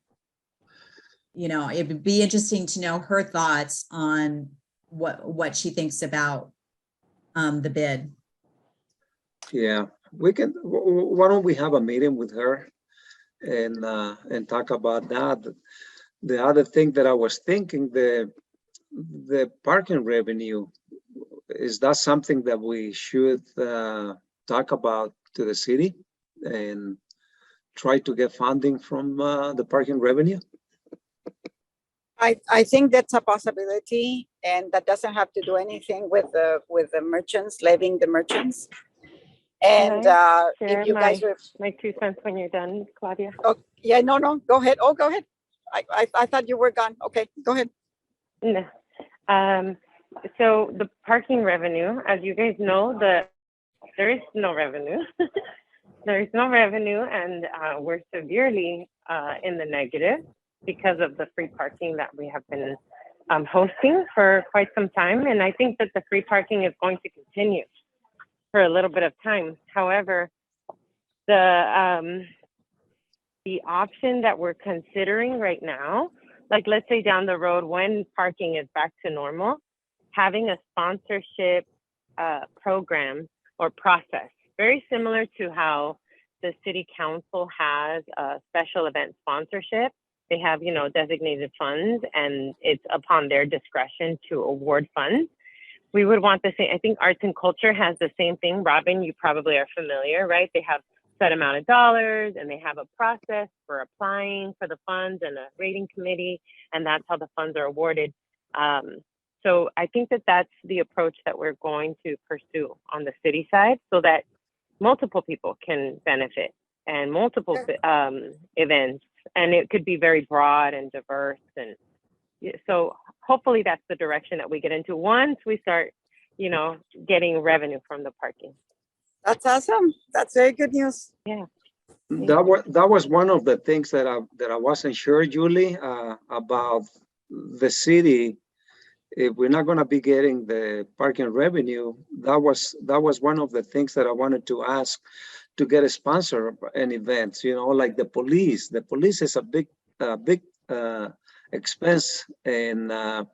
it would be interesting to know her thoughts on what she thinks about the bid. Yeah, we can. Why don't we have a meeting with her and talk about that? The other thing that I was thinking, the parking revenue, is that something that we should talk about to the city and try to get funding from the parking revenue? I think that's a possibility, and that doesn't have to do anything with the merchants, levying the merchants. And if you guys were, my 2 cents when you're done, Claudia. oh, yeah, no, go ahead. Oh, go ahead. I thought you were gone. Okay, go ahead. No. So the parking revenue, as you guys know, there is no revenue. There is no revenue, and we're severely in the negative because of the free parking that we have been hosting for quite some time. And I think that the free parking is going to continue for a little bit of time. However, the option that we're considering right now, like let's say down the road when parking is back to normal, having a sponsorship program or process, very similar to how the city council has a special event sponsorship. They have, designated funds, and it's upon their discretion to award funds. We would want the same. I think arts and culture has the same thing. Robin, you probably are familiar, right? They have set amount of dollars, and they have a process for applying for the funds and a rating committee, and that's how the funds are awarded. So I think that that's the approach that we're going to pursue on the city side, so that multiple people can benefit and multiple events, and it could be very broad and diverse. And so hopefully that's the direction that we get into once we start, getting revenue from the parking. That's awesome. That's very good news. Yeah. That was one of the things that I wasn't sure, Julie, about the city. If we're not going to be getting the parking revenue, that was one of the things that I wanted to ask, to get a sponsor an events, like the police. The police is a big expense, and Yeah.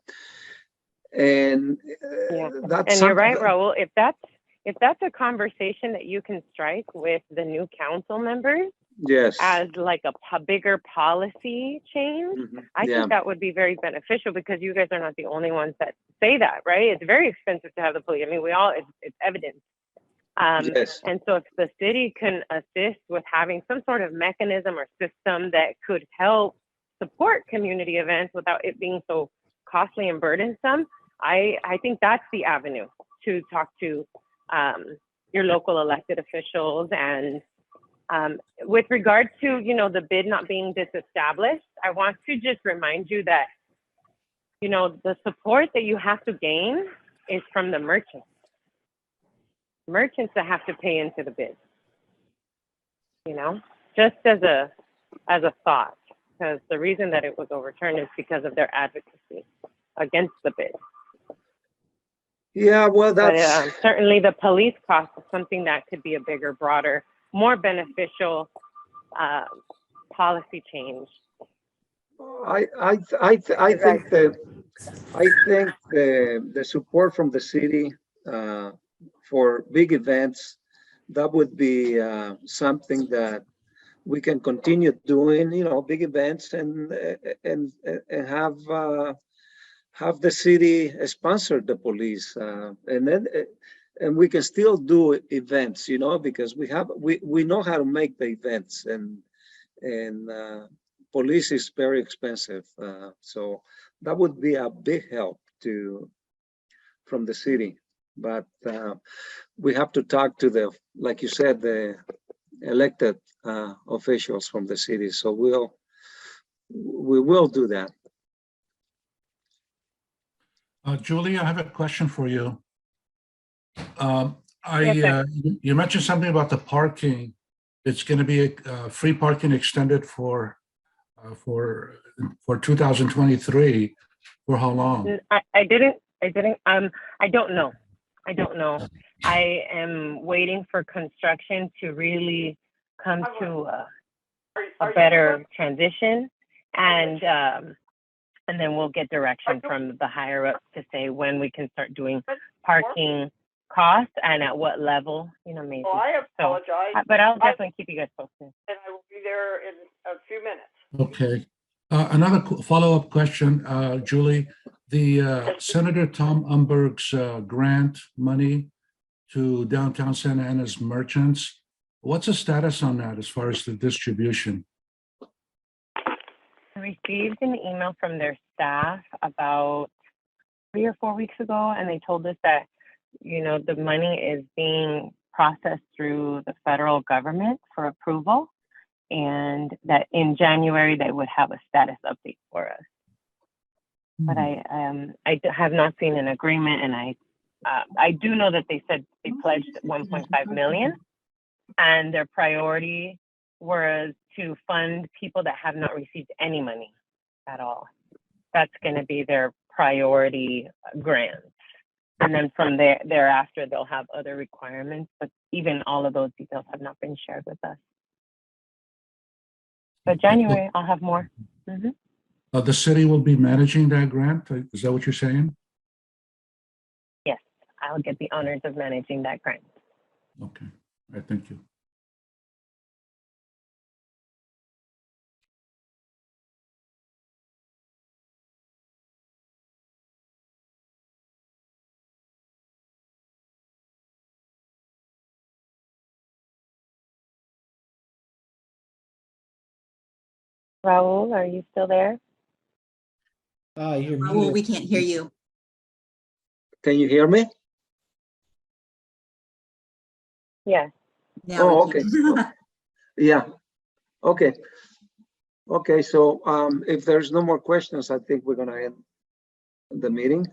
that's And you're right, Raul. If that's a conversation that you can strike with the new council members, yes, as like a bigger policy change, I think that would be very beneficial, because you guys are not the only ones that say that, right? It's very expensive to have the police. It's evident. Yes. And so if the city can assist with having some sort of mechanism or system that could help support community events without it being so costly and burdensome, I think that's the avenue to talk to your local elected officials. And with regard to, the bid not being disestablished, I want to just remind you that, the support that you have to gain is from the merchants that have to pay into the bid, just as a thought, because the reason that it was overturned is because of their advocacy against the bid. Yeah, well, But that's certainly the police cost is something that could be a bigger, broader, more beneficial policy change. I think the support from the city for big events, that would be something that we can continue doing, big events and have the city sponsor the police, and we can still do events, because we know how to make the events, and police is very expensive, so that would be a big help from the city. But we have to talk to like you said, the elected officials from the city. So we will do that. Julie, I have a question for you. Yes, sir. You mentioned something about the parking. It's going to be free parking extended for 2023. For how long? I don't know. I am waiting for construction to really come to a better transition, and then we'll get direction from the higher ups to say when we can start doing parking costs and at what level, maybe. Well, I apologize. So, but I'll definitely keep you guys posted. And I will be there in a few minutes. Okay. Another follow-up question, Julie. The Senator Tom Umberg's grant money to downtown Santa Ana's merchants, what's the status on that as far as the distribution? I received an email from their staff about 3 or 4 weeks ago, and they told us that, the money is being processed through the federal government for approval, and that in January they would have a status update for us. But I have not seen an agreement, and I do know that they said they pledged 1.5 million, and their priority was to fund people that have not received any money at all. That's going to be their priority grants. And then from thereafter, they'll have other requirements, but even all of those details have not been shared with us. But January, I'll have more. Mm-hmm. The city will be managing that grant? Is that what you're saying? Yes, I'll get the honors of managing that grant. Okay, all right, thank you. Raul, are you still there? You're Raul, muted. we can't hear you. Can you hear me? Yes. Now Oh, we okay. can. Yeah. Okay. Okay. So if there's no more questions, I think we're gonna end the meeting.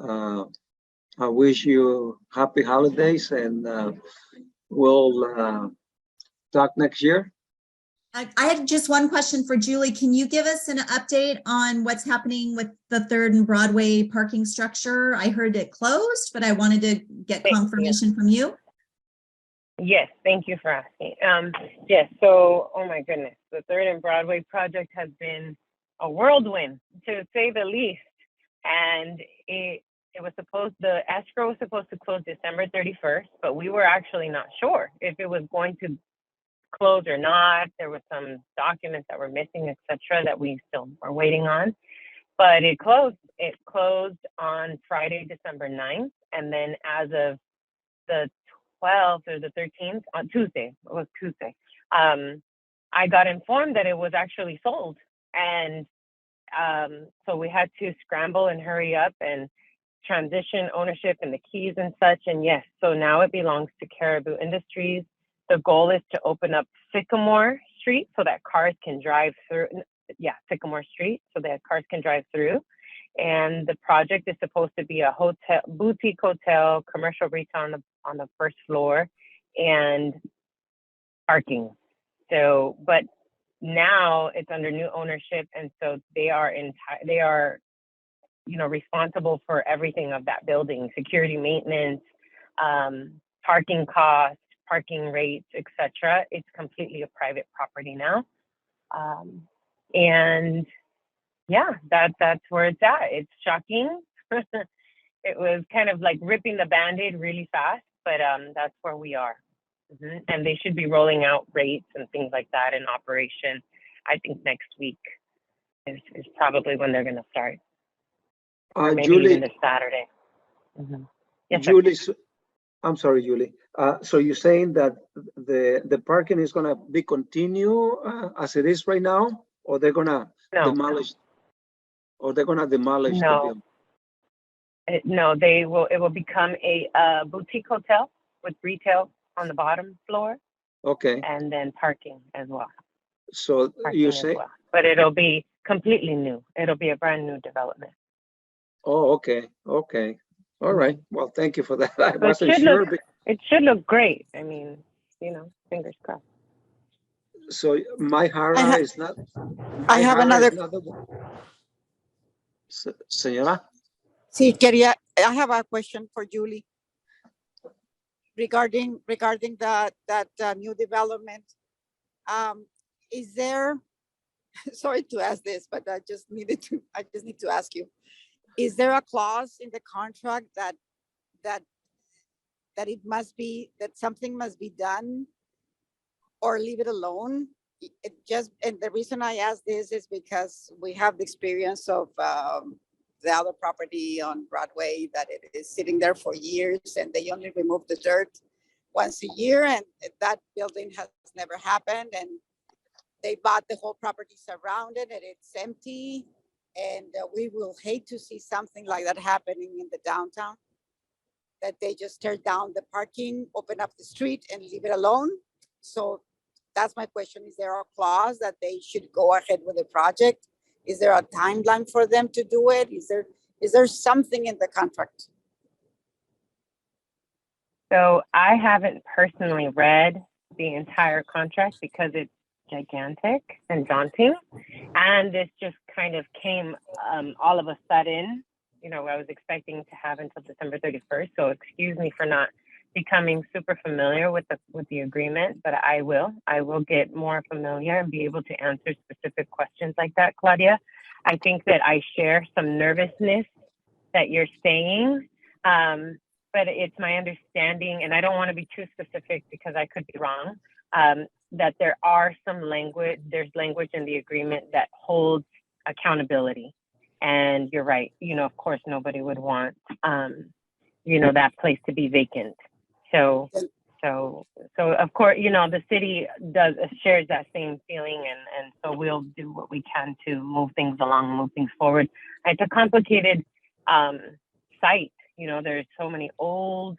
I wish you happy holidays, and we'll talk next year. I had just one question for Julie. Can you give us an update on what's happening with the 3rd and Broadway parking structure? I heard it closed, but I wanted to get confirmation from you. Yes, thank you for asking. Yes, so, oh my goodness, the 3rd and Broadway project has been a whirlwind, to say the least. And the escrow was supposed to close December 31st, but we were actually not sure if it was going to close or not. There were some documents that were missing, etc., that we still are waiting on. But it closed. It closed on Friday, December 9th. And then as of the 12th or the 13th, on Tuesday, it was Tuesday, I got informed that it was actually sold. And so we had to scramble and hurry up and transition ownership and the keys and such. And yes, so now it belongs to Caribou Industries. The goal is to open up Sycamore Street so that cars can drive through. Yeah, Sycamore Street so that cars can drive through. And the project is supposed to be a hotel, boutique hotel, commercial retail on the first floor, and parking. So, but now it's under new ownership, and so they are responsible for everything of that building: security, maintenance, parking costs, parking rates, etc. It's completely a private property now, and yeah, that's where it's at. It's shocking. It was kind of like ripping the Band-Aid really fast, but that's where we are. And they should be rolling out rates and things like that in operation. I think next week is probably when they're going to start. Or maybe Julie, even this Saturday. Yes, sir. Julie, I'm sorry, Julie. So you're saying that the parking is going to be continue as it is right now, or they're going to demolish? Or they're going to demolish the building? No, they will. It will become a boutique hotel with retail on the bottom floor. Okay. And then parking as well. So you say, but it'll be completely new. It'll be a brand new development. Oh, okay. Okay. All right. Well, thank you for that. I wasn't sure. It should look great. I mean, fingers crossed. So my Hara is not. I have another. Señora? Sí, quería, I have a question for Julie regarding that new development. Is there, sorry to ask this, but I just need to ask you, is there a clause in the contract that it must be, that something must be done or leave it alone? And the reason I ask this is because we have the experience of the other property on Broadway that it is sitting there for years and they only remove the dirt once a year, and that building has never happened, and they bought the whole property surrounded and it's empty, and we will hate to see something like that happening in the downtown, that they just tear down the parking, open up the street and leave it alone. So that's my question. Is there a clause that they should go ahead with the project? Is there a timeline for them to do it? Is there something in the contract? So I haven't personally read the entire contract because it's gigantic and daunting. And this just kind of came all of a sudden. I was expecting to have until December 31st. So excuse me for not becoming super familiar with the agreement, but I will get more familiar and be able to answer specific questions like that, Claudia. I think that I share some nervousness that you're saying, but it's my understanding, and I don't want to be too specific because I could be wrong, that there's language in the agreement that holds accountability. And you're right, of course, nobody would want, that place to be vacant. So of course, the city shares that same feeling, and so we'll do what we can to move things along, move things forward. It's a complicated site. There's so many old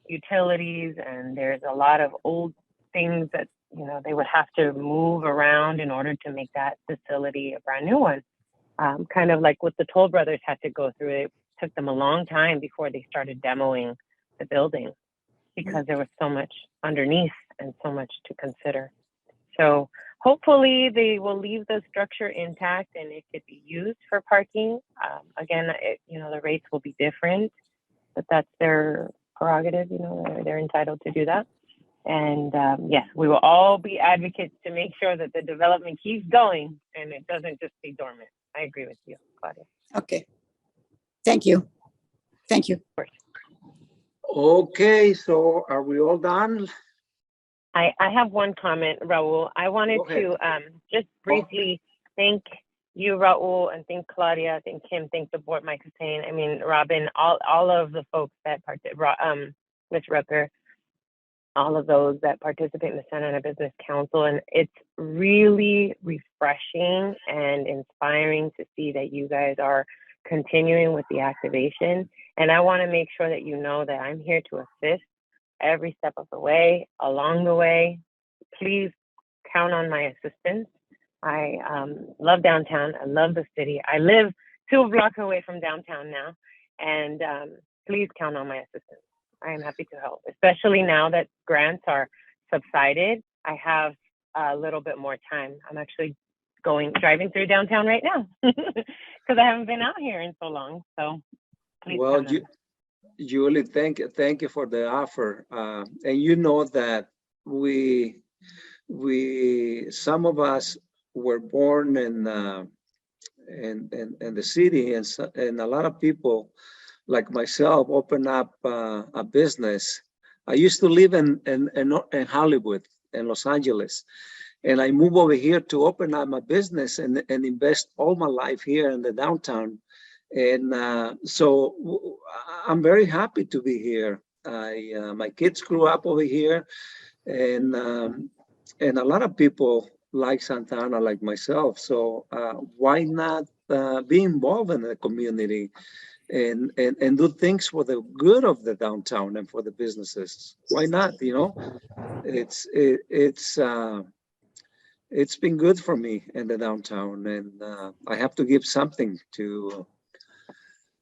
utilities, and there's a lot of old things that they would have to move around in order to make that facility a brand new one. Kind of like what the Toll Brothers had to go through. It took them a long time before they started demoing the building, because there was so much underneath and so much to consider. So hopefully they will leave the structure intact and it could be used for parking. Again, the rates will be different, but that's their prerogative. They're entitled to do that. And yes, we will all be advocates to make sure that the development keeps going and it doesn't just stay dormant. I agree with you, Claudia. Okay. Thank you. Thank you. Of course. Okay, so are we all done? I have one comment, Raul. I wanted to just briefly thank you, Raul, and thank Claudia, thank Kim, thank the board, Mike Hussein, Robin, all of the folks that Ms. Rucker, all of those that participate in the Santa Ana Business Council. And it's really refreshing and inspiring to see that you guys are continuing with the activation. And I want to make sure that you know that I'm here to assist every step of the way, along the way. Please count on my assistance. I love downtown. I love the city. I live 2 blocks away from downtown now. And please count on my assistance. I am happy to help, especially now that grants are subsided. I have a little bit more time. I'm actually driving through downtown right now because I haven't been out here in so long. So please. Well, Julie, thank you for the offer. And you know that some of us were born in the city, and a lot of people like myself open up a business. I used to live in Hollywood, in Los Angeles, and I moved over here to open up my business and invest all my life here in the downtown. And so I'm very happy to be here. My kids grew up over here, and a lot of people like Santa Ana, like myself. So why not be involved in the community and do things for the good of the downtown and for the businesses? Why not? You know, it's been good for me in the downtown, and I have to give something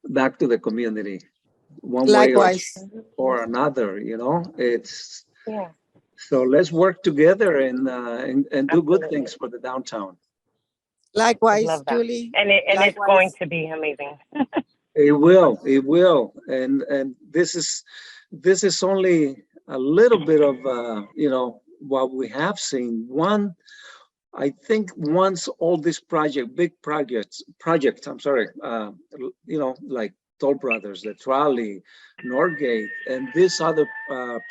back to the community, one Likewise. way or another. You know, Yeah. So let's work together and do good Absolutely. things for the downtown. Likewise, Love that. Julie. And it's Likewise. going to be amazing. It will, and this is only a little bit of what we have seen. I think once all these big projects, I'm sorry, like Toll Brothers, the Trolley, Norgate, and this other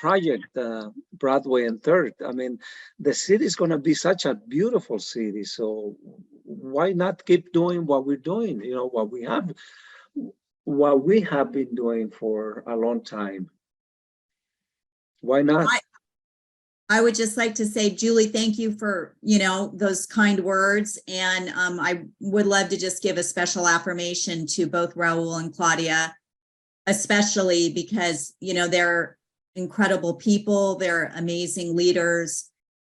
project, Broadway and Third. I mean, the city is going to be such a beautiful city. So why not keep doing what we're doing? You know, what we have been doing for a long time. Why not? I would just like to say, Julie, thank you for, those kind words. And I would love to just give a special affirmation to both Raul and Claudia, especially because, they're incredible people. They're amazing leaders.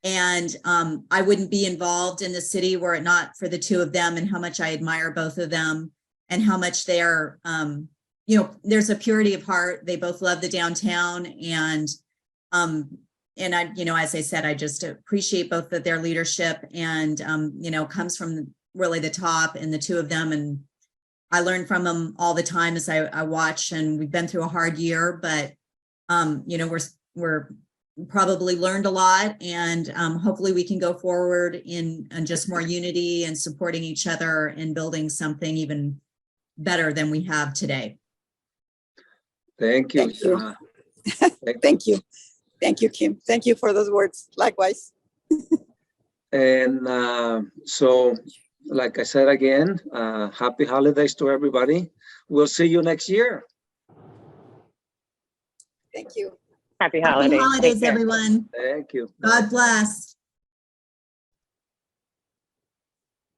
And I wouldn't be involved in the city were it not for the two of them and how much I admire both of them and how much they're, there's a purity of heart. They both love the downtown, and I, as I said, I just appreciate both of their leadership, and, comes from really the top, and the two of them. And I learn from them all the time as I watch, and we've been through a hard year, but, we're probably learned a lot, and hopefully we can go forward in just more unity and supporting each other and building something even better than we have today. Thank you. Thank you. Thank you. Thank you, Kim. Thank you for those words. Likewise. And so, like I said again, happy holidays to everybody. We'll see you next year. Thank you. Happy holidays. Happy holidays, Take care. everyone. Thank you. God bless.